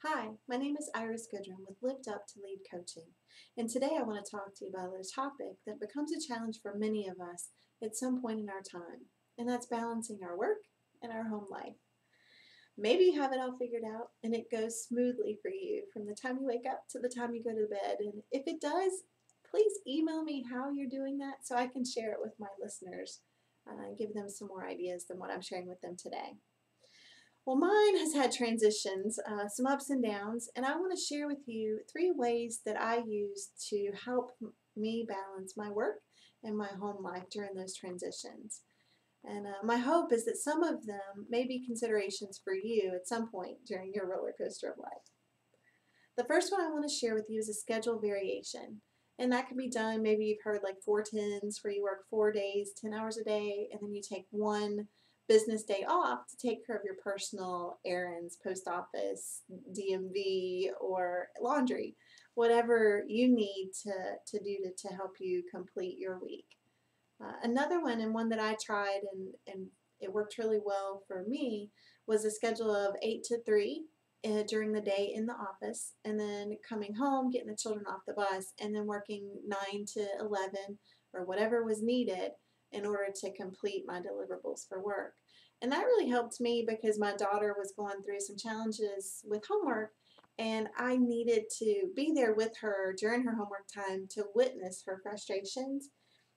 Hi, my name is Iris Goodrum with Lift Up to Lead Coaching, and today I want to talk to you about a topic that becomes a challenge for many of us at some point in our time, and that's balancing our work and our home life. Maybe you have it all figured out and it goes smoothly for you from the time you wake up to the time you go to bed, and if it does, please email me how you're doing that so I can share it with my listeners and give them some more ideas than what I'm sharing with them today. Well, mine has had transitions, some ups and downs, and I want to share with you three ways that I use to help me balance my work and my home life during those transitions. And my hope is that some of them may be considerations for you at some point during your roller coaster of life. The first one I want to share with you is a schedule variation. And that can be done, maybe you've heard like 4-10s, where you work 4 days, 10 hours a day, and then you take one business day off to take care of your personal errands, post office, DMV, or laundry, whatever you need to do to help you complete your week. Another one, and one that I tried and it worked really well for me, was a schedule of 8 to 3 during the day in the office, and then coming home, getting the children off the bus, and then working 9 to 11 or whatever was needed in order to complete my deliverables for work. And that really helped me because my daughter was going through some challenges with homework, and I needed to be there with her during her homework time to witness her frustrations,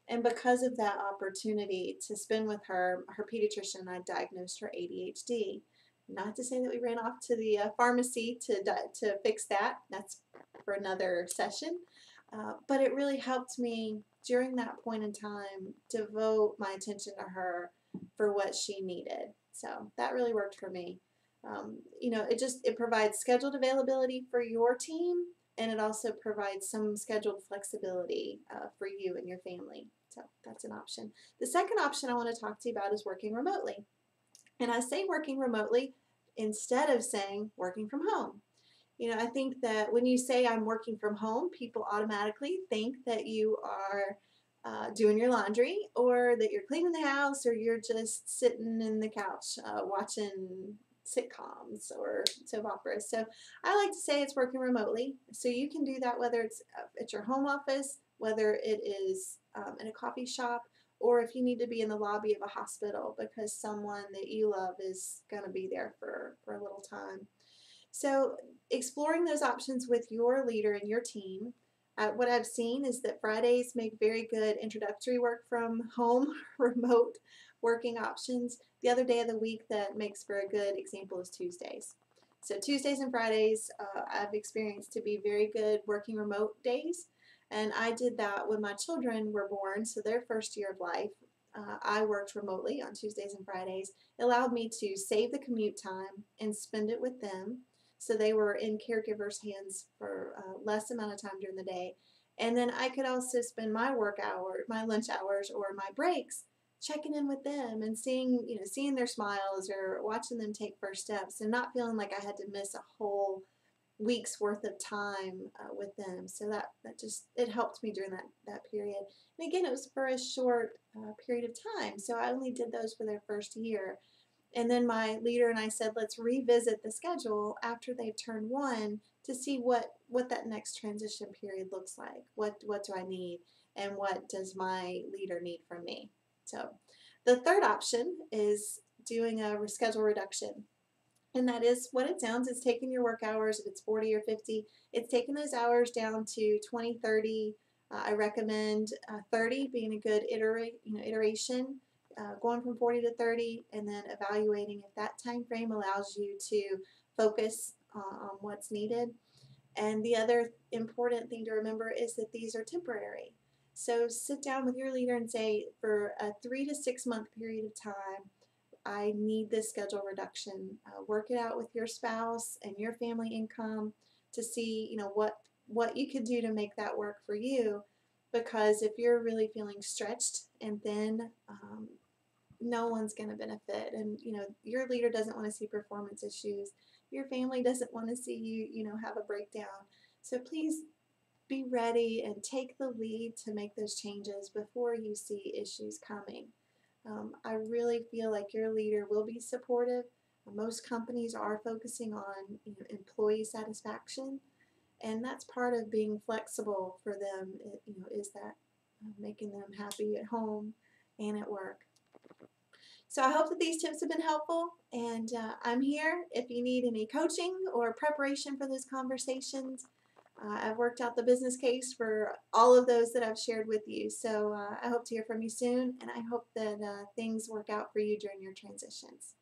and because of that opportunity to spend with her, her pediatrician and I diagnosed her ADHD. Not to say that we ran off to the pharmacy to fix that. That's for another session. But it really helped me during that point in time devote my attention to her for what she needed. So that really worked for me. It provides scheduled availability for your team, and it also provides some scheduled flexibility for you and your family. So that's an option. The second option I want to talk to you about is working remotely. And I say working remotely instead of saying working from home. I think that when you say I'm working from home, people automatically think that you are doing your laundry, or that you're cleaning the house, or you're just sitting in the couch watching sitcoms or soap operas. So I like to say it's working remotely. So you can do that whether it's at your home office, whether it is in a coffee shop, or if you need to be in the lobby of a hospital because someone that you love is going to be there for a little time. So exploring those options with your leader and your team. What I've seen is that Fridays make very good introductory work from home, remote working options. The other day of the week that makes for a good example is Tuesdays. So Tuesdays and Fridays I've experienced to be very good working remote days. And I did that when my children were born, so their first year of life. I worked remotely on Tuesdays and Fridays. It allowed me to save the commute time and spend it with them, so they were in caregivers' hands for less amount of time during the day. And then I could also spend my work hour, my lunch hours, or my breaks checking in with them and seeing their smiles or watching them take first steps, and not feeling like I had to miss a whole week's worth of time with them. So that just, it helped me during that period. And again, it was for a short period of time, so I only did those for their first year. And then my leader and I said, let's revisit the schedule after they've turned one to see what that next transition period looks like. What do I need, and what does my leader need from me? So the third option is doing a schedule reduction. And that is what it sounds. It's taking your work hours, if it's 40 or 50, it's taking those hours down to 20, 30. I recommend 30 being a good iteration, going from 40 to 30, and then evaluating if that time frame allows you to focus on what's needed. And the other important thing to remember is that these are temporary. So sit down with your leader and say, for a 3 to 6 month period of time, I need this schedule reduction. Work it out with your spouse and your family income to see, what you could do to make that work for you. Because if you're really feeling stretched and thin, no one's going to benefit. And your leader doesn't want to see performance issues. Your family doesn't want to see you, have a breakdown. So please be ready and take the lead to make those changes before you see issues coming. I really feel like your leader will be supportive, Most companies are focusing on employee satisfaction, and that's part of being flexible for them. Is that making them happy at home and at work. So I hope that these tips have been helpful, and I'm here if you need any coaching or preparation for those conversations. I've worked out the business case for all of those that I've shared with you, so I hope to hear from you soon, and I hope that things work out for you during your transitions.